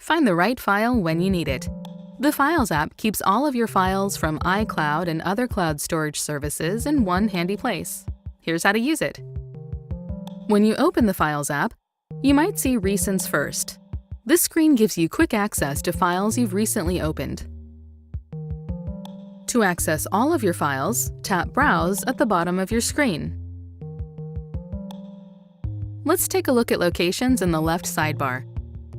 Find the right file when you need it. The Files app keeps all of your files from iCloud and other cloud storage services in one handy place. Here's how to use it. When you open the Files app, you might see Recents first. This screen gives you quick access to files you've recently opened. To access all of your files, tap Browse at the bottom of your screen. Let's take a look at Locations in the left sidebar.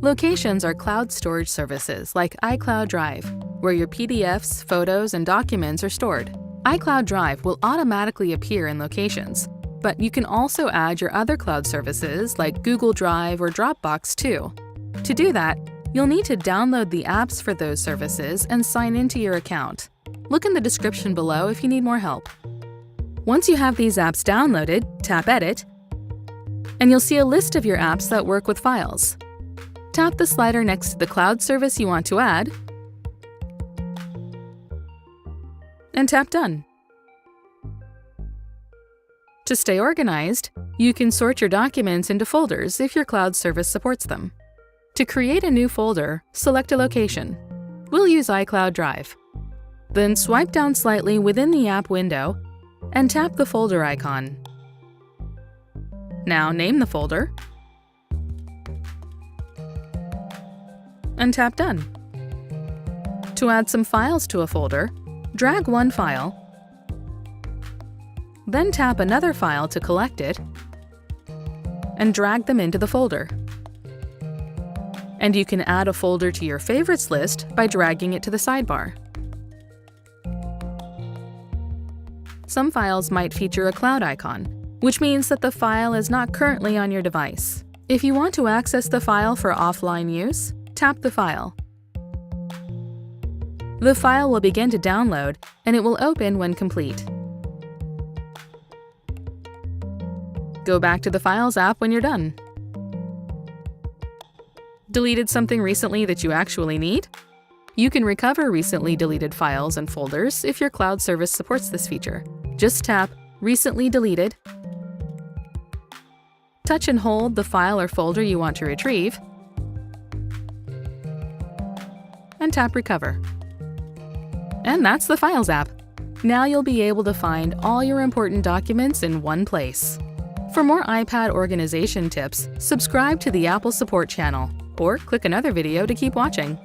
Locations are cloud storage services like iCloud Drive, where your PDFs, photos, and documents are stored. iCloud Drive will automatically appear in Locations, but you can also add your other cloud services like Google Drive or Dropbox too. To do that, you'll need to download the apps for those services and sign into your account. Look in the description below if you need more help. Once you have these apps downloaded, tap Edit, and you'll see a list of your apps that work with files. Tap the slider next to the cloud service you want to add, and tap Done. To stay organized, you can sort your documents into folders if your cloud service supports them. To create a new folder, select a location. We'll use iCloud Drive. Then swipe down slightly within the app window and tap the folder icon. Now name the folder and tap Done. To add some files to a folder, drag one file, then tap another file to collect it, and drag them into the folder. And you can add a folder to your favorites list by dragging it to the sidebar. Some files might feature a cloud icon, which means that the file is not currently on your device. If you want to access the file for offline use, tap the file. The file will begin to download, and it will open when complete. Go back to the Files app when you're done. Deleted something recently that you actually need? You can recover recently deleted files and folders if your cloud service supports this feature. Just tap Recently Deleted, touch and hold the file or folder you want to retrieve, and tap Recover. And that's the Files app. Now you'll be able to find all your important documents in one place. For more iPad organization tips, subscribe to the Apple Support channel, or click another video to keep watching.